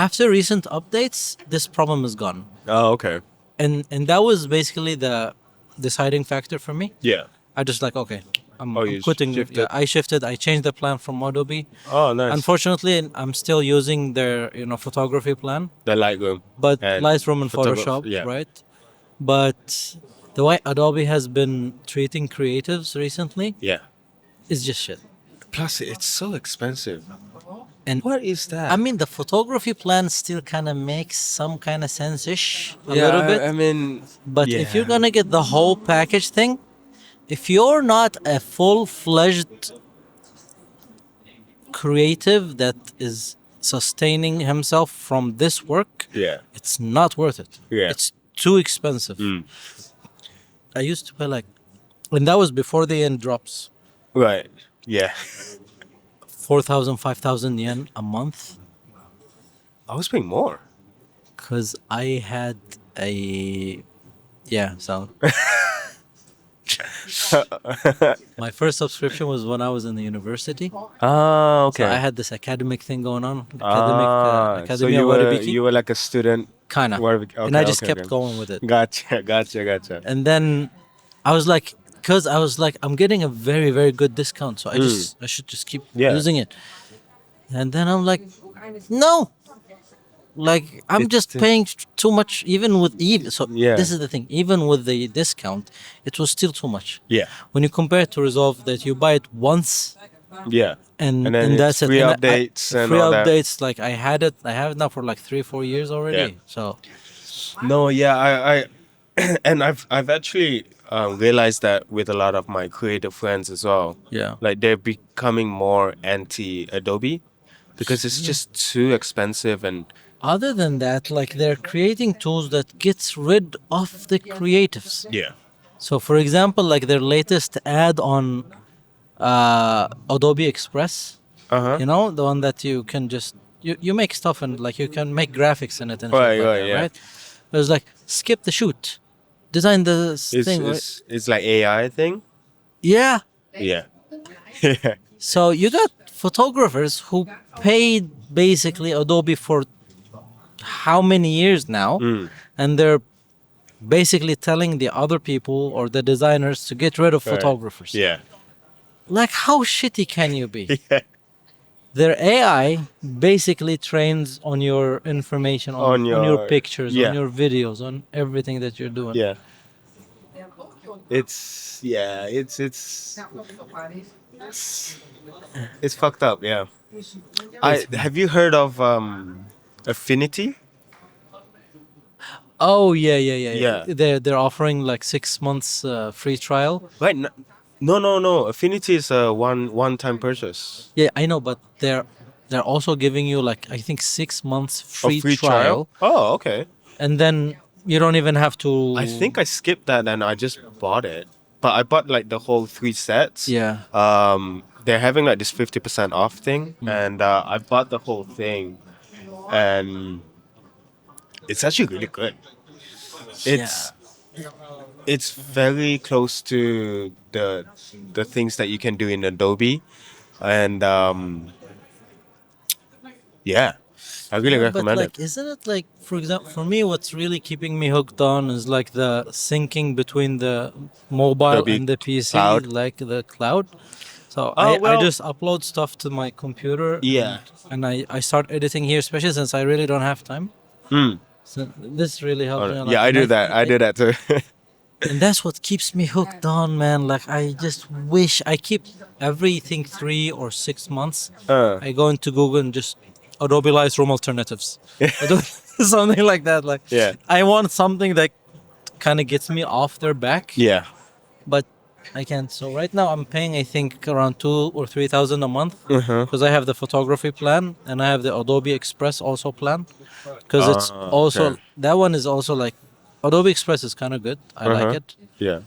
after recent updates, this problem is gone, Oh, okay. and that was basically the deciding factor for me. Yeah. I just like okay, I'm, Oh, I'm you quitting. shifted. Yeah, I shifted. I changed the plan from Adobe. Oh, nice. Unfortunately, I'm still using their photography plan, The Lightroom. but And Lightroom and Photoshop, yeah. right? But the way Adobe has been treating creatives recently Yeah. is just shit. Plus, it's so expensive. And What is that? I mean, the photography plan still kind of makes some kind of sense-ish a yeah, little bit. I mean, But if you're yeah. gonna get the whole package thing, if you're not a full-fledged creative that is sustaining himself from this work, Yeah. it's not worth it. Yeah. It's too expensive. I used to pay like, and that was before the yen drops, Right. Yeah. 4,000, 5,000 yen a month. I was paying more. Because I had so my first subscription was when I was in the university. Ah, okay. So I had this academic thing going on. so Academia you were like a student. kind of. Warwick- And I okay, just okay, kept okay. going with it. Gotcha. And then I was like, because I was like, I'm getting a very, very good discount. So I should just keep Yeah. using it. And then I'm like, no. Like I'm just paying too much, even with So Yeah. this is the thing. Even with the discount, it was still too much. Yeah. When you compare it to Resolve, that you buy it once Yeah. and then it's that's it. free And updates and free all that. updates. Like I had it now for like 3-4 years already. Yeah. So No, yeah, I and I've actually realized that with a lot of my creative friends as well. yeah. Like they're becoming more anti Adobe because it's just too expensive and Other than that, like they're creating tools that gets rid of the creatives. yeah. So, for example, like their latest ad on Adobe Express, Uh-huh. the one that you can just you make stuff and like you can make graphics in it and Right, shit like right, that, yeah. right? It was like skip the shoot, design the thing, right? It's like AI thing. Yeah. Yeah. So you got photographers who paid basically Adobe for how many years now, and they're basically telling the other people or the designers to get rid of Right. photographers. Yeah. Like, how shitty can you be? their AI basically trains on your information, On on your your pictures, on yeah your videos, on everything that you're doing. yeah. It's yeah. It's fucked up. Yeah. I It's, have you heard of Affinity? oh yeah. Yeah. They're offering like 6 months free trial. Right. No. Affinity is a one-time purchase. Yeah, I know, but they're also giving you like I think 6 months A free free trial? trial, Oh, okay. and then you don't even have to. I think I skipped that and I just bought it. But I bought like the whole 3 sets. Yeah. They're having like this 50% off thing, and I bought the whole thing, and it's actually really good. It's it's very close to the things that you can do in Adobe, and yeah, I really Yeah, but recommend it. like, isn't it like, for example, for me, what's really keeping me hooked on is like the syncing between the mobile Adobe and the PC, Cloud. like the cloud. So Oh I well, just upload stuff to my computer, yeah. and I start editing here, especially since I really don't have time. Hmm. So this really helps me. Yeah, Like, I and do that. I do that too. and that's what keeps me hooked on, man. Like, I just wish I keep everything 3 or 6 months. uh, I go into Google and just Adobe Lightroom alternatives. Adobe, something like that. Like, Yeah. I want something that kind of gets me off their back, yeah. but I can't. So right now I'm paying I think around 2 or 3 thousand a month Uh-huh. because I have the photography plan and I have the Adobe Express also plan because it's also Okay. that one is also like Adobe Express is kind of good. I like Uh-huh. it. Yeah.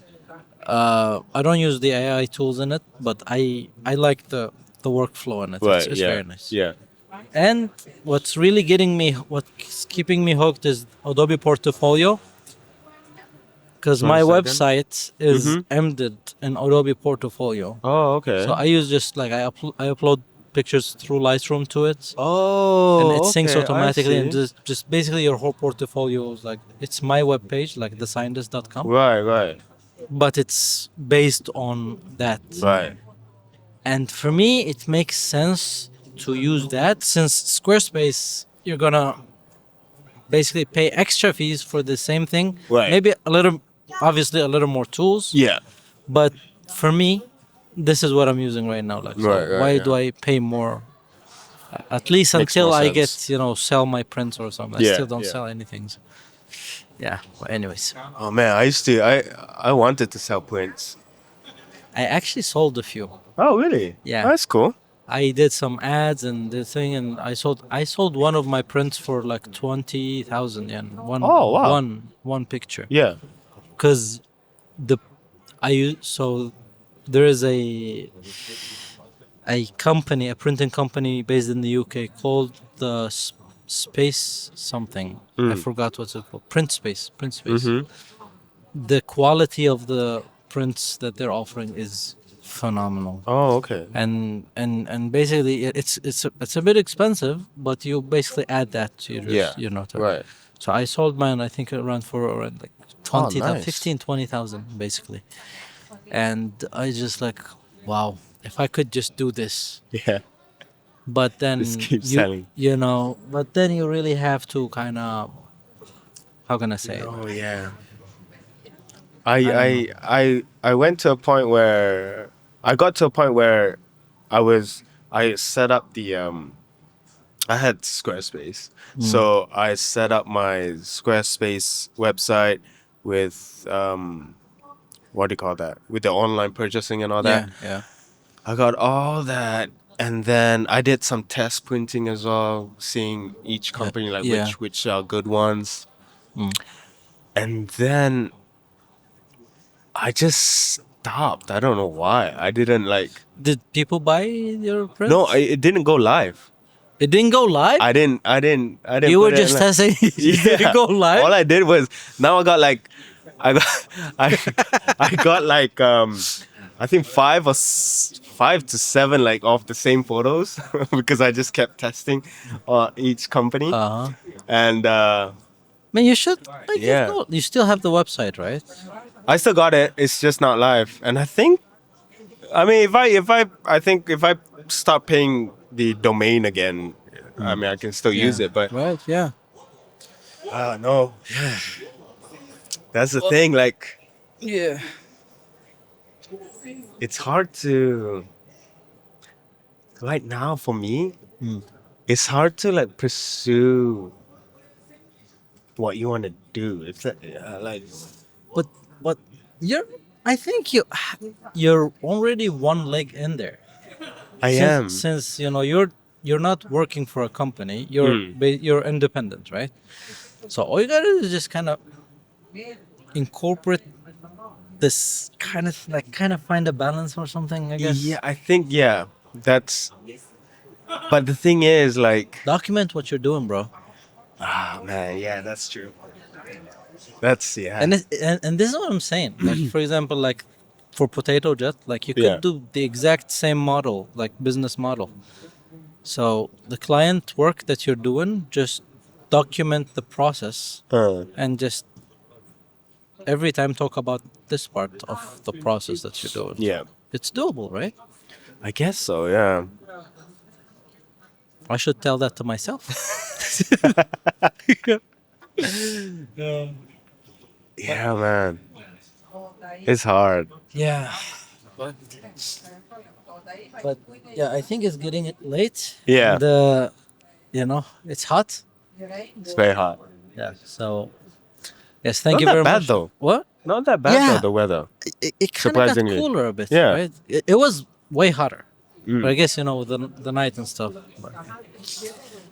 I don't use the AI tools in it, but I like the workflow in it. Right. It's Yeah. very nice. Yeah. And what's really what's keeping me hooked is Adobe Portfolio, because One my second. website is Mhm. embedded in Adobe Portfolio. Oh, So okay. I use just like I upload pictures through Lightroom to it, and it Oh, syncs okay. I automatically, and see. just basically your whole portfolio is like it's my web page, like thescientist.com, Right. Right. but it's based on that. Right. And for me, it makes sense to use that since Squarespace, you're gonna basically pay extra fees for the same thing. Right. Maybe a little, obviously a little more tools, Yeah. but for me, this is what I'm using right now. Like, so Right. Right. why Yeah. do I pay more? At least Makes until more I sense. get, sell my prints or something. I Yeah. still don't Yeah. sell anything. So, yeah. But anyways, Oh man, I used to. I wanted to sell prints. I actually sold a few. Oh really? Yeah. That's cool. I did some ads and the thing, and I sold one of my prints for like 20,000 yen. Oh wow. One picture. Yeah. Because the I use so there is a company, a printing company based in the UK called the Space something. I forgot what's it called. Print Space. Print Space. Mm-hmm. The quality of the prints that they're offering is phenomenal. Oh okay. And basically it's a bit expensive, but you basically add that to your Yeah. Right. So I sold mine I think around like Oh 20 nice. 15 20,000 basically. And I just like, wow, if I could just do this. Yeah. But then Just keep selling. but then you really have to kind of, how can I say it? Oh yeah. I don't know. I went to a point where I got to a point where I set up the I had Squarespace. So I set up my Squarespace website with what do you call that? With the online purchasing and all that. Yeah. I got all that, and then I did some test printing as well, seeing each company like yeah. which are good ones. Mm. And then I just stopped. I don't know why. I didn't like. Did people buy your prints? No, it didn't go live. It didn't go live. I didn't. You were put it in, just like- testing. It didn't go live. All I did was now I got like, I got I got like I think 5 to 7 like of the same photos because I just kept testing each company Uh-huh. and Man, you should. Like, Yeah. you still have the website, right? I still got it. It's just not live. And I think, I mean, if I think if I start paying the domain again, I mean, I can still use it, but right, yeah. no, that's the thing. Like, Yeah. it's hard to right now for me. It's hard to like pursue what you want to do. It's like But you're I think you're already one leg in there. I Since am. since you're not working for a company, you're independent, right? So all you gotta do is just kind of incorporate this kind of find a balance or something, I guess. Yeah, I think that's. But the thing is, like, Document what you're doing, bro. man, yeah, that's true. That's And this is what I'm saying. Like for example, like for Potato Jet, like you could Yeah. do the exact same model, like business model. So the client work that you're doing, just document the process and just every time talk about this part of the process that you're doing. Yeah. It's doable, right? I guess so. Yeah. I should tell that to myself. Yeah, man. It's hard. Yeah. But yeah, I think it's getting late. Yeah. And, it's hot. It's very hot. Yeah. So, yes, thank Not you that very bad much. though. What? Not that bad Yeah. though. The weather. It kind of got Surprisingly. cooler a bit, Yeah. right? It was way hotter. But I guess, with the night and stuff.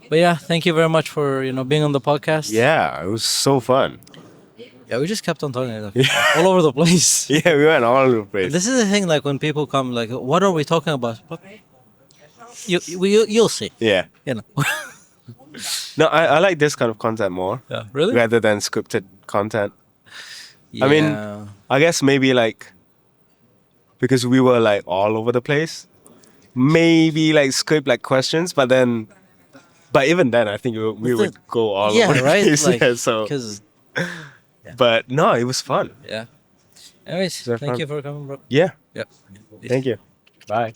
But yeah, thank you very much for, being on the podcast. Yeah, it was so fun. Yeah, we just kept on talking all over the place. Yeah, we went all over the place. This is the thing, like when people come, like, what are we talking about? But you'll see. Yeah. No, I like this kind of content more Yeah. Really? rather than scripted content. I mean, Yeah. I guess maybe like because we were like all over the place, maybe like script like questions, but even then, I think we the- would go all yeah, over the right. place. Like, Yeah, so, because but no, it was fun. yeah. Anyways, that thank fun? you for coming, bro. Yeah, Yeah. thank you. Bye.